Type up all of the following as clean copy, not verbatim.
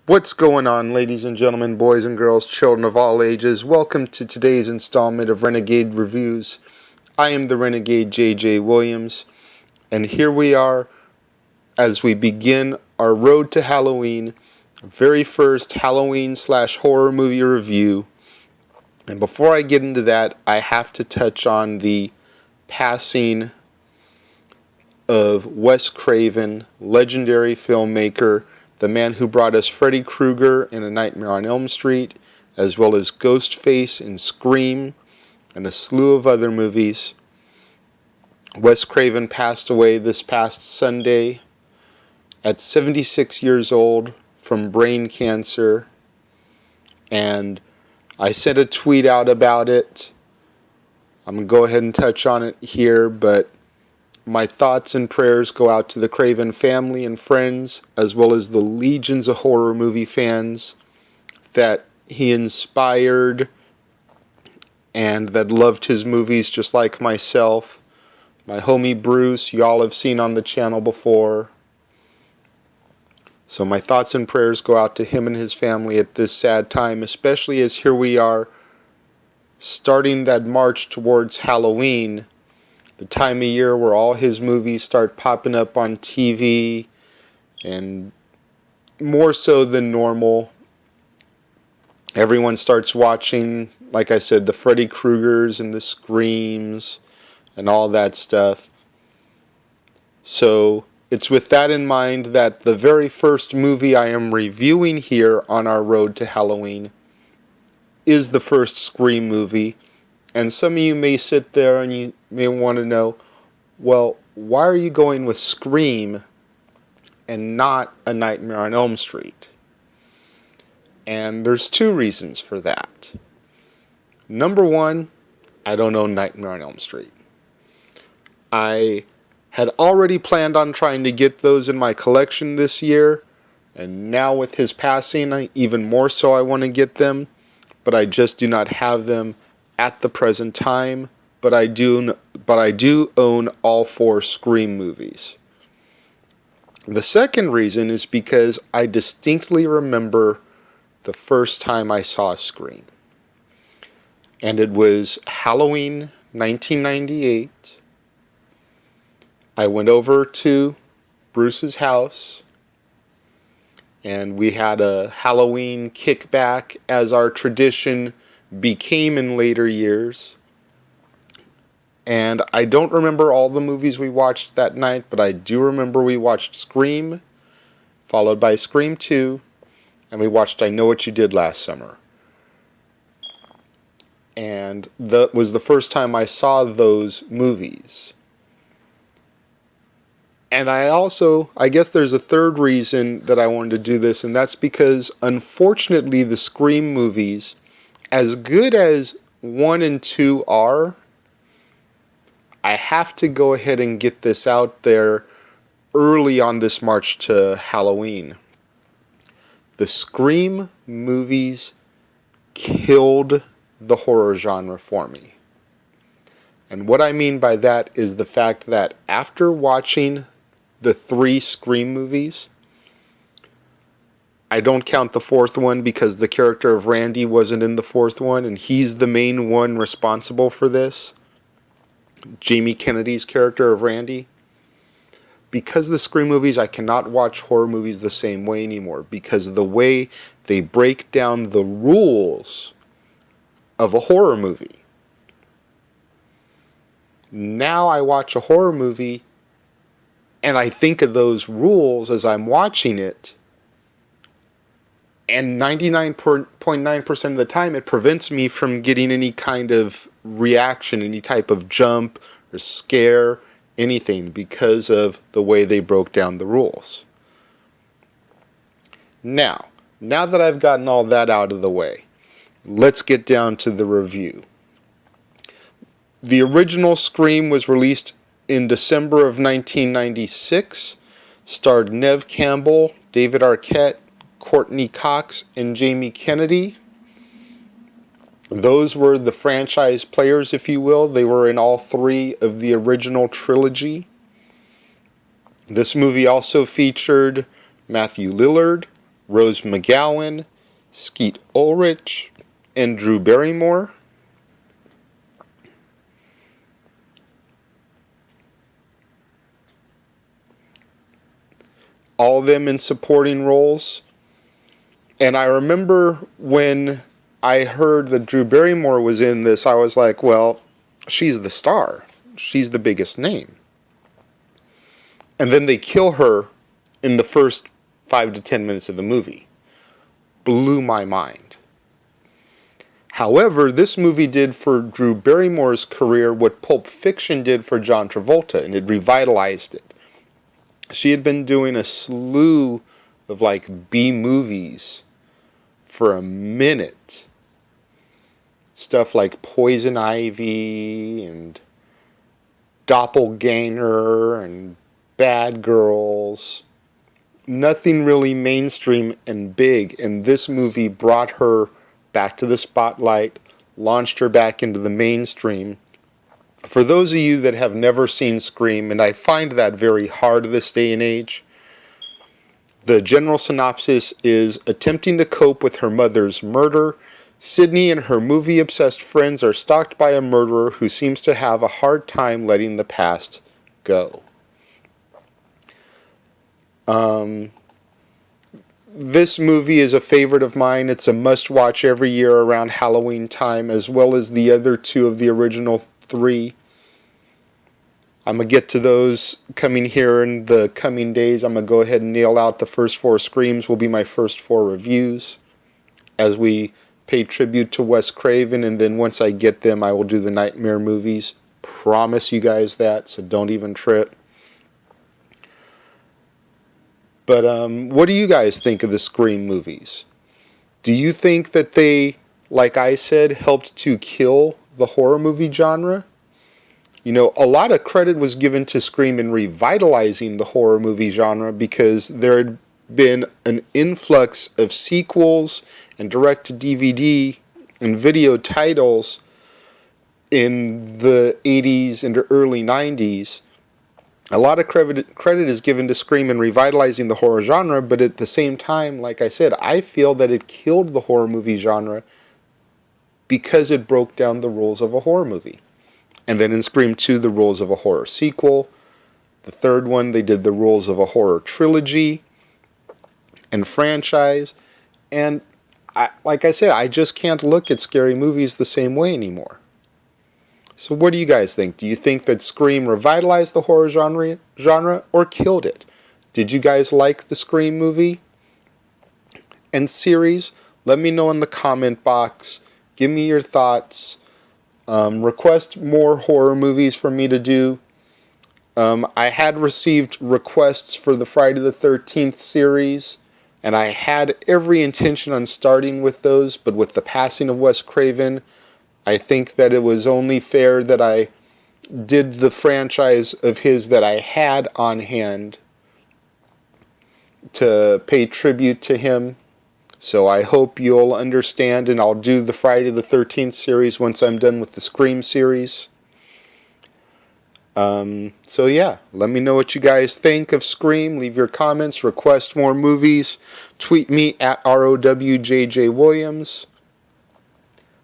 What's going on, ladies and gentlemen, boys and girls, children of all ages? Welcome to today's installment of Renegade Reviews. I am the Renegade J.J. Williams, and here we are as we begin our road to Halloween, very first Halloween/horror movie review. And before I get into that, I have to touch on the passing of Wes Craven, legendary filmmaker, the man who brought us Freddy Krueger in A Nightmare on Elm Street, as well as Ghostface in Scream, and a slew of other movies. Wes Craven passed away this past Sunday at 76 years old from brain cancer, and I sent a tweet out about it. I'm going to go ahead and touch on it here, but my thoughts and prayers go out to the Craven family and friends, as well as the legions of horror movie fans that he inspired and that loved his movies just like myself. My homie Bruce, y'all have seen on the channel before. So my thoughts and prayers go out to him and his family at this sad time, especially as here we are starting that march towards Halloween, the time of year where all his movies start popping up on TV, and more so than normal, everyone starts watching, like I said, the Freddy Kruegers and the Screams and all that stuff. So it's with that in mind that the very first movie I am reviewing here on our road to Halloween is the first Scream movie. And some of you may sit there and you may want to know, well, why are you going with Scream and not A Nightmare on Elm Street? And there's two reasons for that. Number one, I don't own Nightmare on Elm Street. I had already planned on trying to get those in my collection this year, and now with his passing, even more so I want to get them, but I just do not have them at the present time, but I do own all four Scream movies. The second reason is because I distinctly remember the first time I saw Scream. And it was Halloween 1998. I went over to Bruce's house, and we had a Halloween kickback, as our tradition became in later years. And I don't remember all the movies we watched that night, but I do remember we watched Scream, followed by Scream 2, and we watched I Know What You Did Last Summer. And that was the first time I saw those movies. And I guess there's a third reason that I wanted to do this, and that's because, unfortunately, the Scream movies, as good as 1 and 2 are, I have to go ahead and get this out there early on this march to Halloween. The Scream movies killed the horror genre for me. And what I mean by that is the fact that after watching the 3 Scream movies, I don't count the 4th one because the character of Randy wasn't in the 4th one, and he's the main one responsible for this. Jamie Kennedy's character of Randy. Because of the Scream movies, I cannot watch horror movies the same way anymore, because of the way they break down the rules of a horror movie. Now I watch a horror movie and I think of those rules as I'm watching it, and 99.9% of the time it prevents me from getting any kind of reaction, any type of jump or scare, anything, because of the way they broke down the rules. Now that I've gotten all that out of the way, let's get down to the review. The original Scream was released in December of 1996, starred Neve Campbell, David Arquette, Courtney Cox, and Jamie Kennedy. Those were the franchise players, if you will. They were in all 3 of the original trilogy. This movie also featured Matthew Lillard, Rose McGowan, Skeet Ulrich, and Drew Barrymore. All of them in supporting roles. And I remember when I heard that Drew Barrymore was in this, I was like, well, she's the star. She's the biggest name. And then they kill her in the first 5 to 10 minutes of the movie. Blew my mind. However, this movie did for Drew Barrymore's career what Pulp Fiction did for John Travolta, and it revitalized it. She had been doing a slew of like B movies for a minute. Stuff like Poison Ivy and Doppelganger and Bad Girls. Nothing really mainstream and big, and this movie brought her back to the spotlight, launched her back into the mainstream. For those of you that have never seen Scream, and I find that very hard this day and age, the general synopsis is: attempting to cope with her mother's murder, Sydney and her movie-obsessed friends are stalked by a murderer who seems to have a hard time letting the past go. This movie is a favorite of mine. It's a must-watch every year around Halloween time, as well as the other two of the original 3. I'm going to get to those coming here in the coming days. I'm going to go ahead and nail out the first 4 Screams will be my first 4 reviews as we pay tribute to Wes Craven, and then once I get them, I will do the Nightmare movies. Promise you guys that, so don't even trip. But what do you guys think of the Scream movies? Do you think that they, like I said, helped to kill the horror movie genre? You know, a lot of credit was given to Scream in revitalizing the horror movie genre because there had been an influx of sequels and direct-to-DVD and video titles in the 80s and early 90s. A lot of credit is given to Scream in revitalizing the horror genre, but at the same time, like I said, I feel that it killed the horror movie genre because it broke down the rules of a horror movie. And then in Scream 2, the rules of a horror sequel. The third one, they did the rules of a horror trilogy and franchise. And like I said, I just can't look at scary movies the same way anymore. So what do you guys think? Do you think that Scream revitalized the horror genre or killed it? Did you guys like the Scream movie and series? Let me know in the comment box. Give me your thoughts. Request more horror movies for me to do. I had received requests for the Friday the 13th series, and I had every intention on starting with those, but with the passing of Wes Craven, I think that it was only fair that I did the franchise of his that I had on hand to pay tribute to him. So I hope you'll understand, and I'll do the Friday the 13th series once I'm done with the Scream series. So yeah, let me know what you guys think of Scream. Leave your comments, request more movies. Tweet me at ROWJJ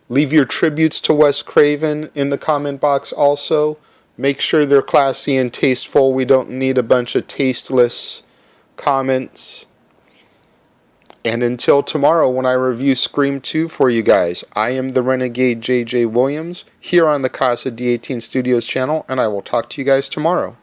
Leave your tributes to Wes Craven in the comment box also. Make sure they're classy and tasteful. We don't need a bunch of tasteless comments. And until tomorrow when I review Scream 2 for you guys, I am the Renegade JJ Williams here on the Casa D18 Studios channel, and I will talk to you guys tomorrow.